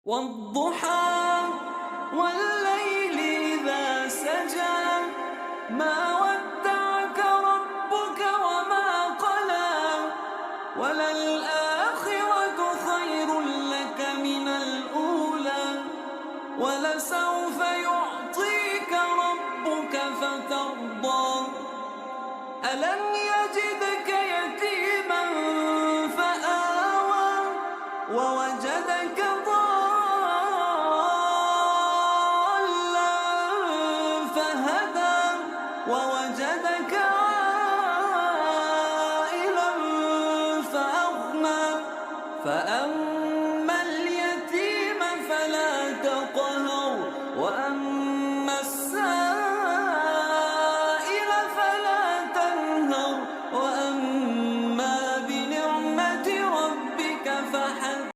والضحى والليل إذا سجى ما ودعك ربك وما قلى وللآخرة خير لك من الأولى ولسوف يعطيك ربك فترضى ألم يجدك يتيما فآوى ووجدك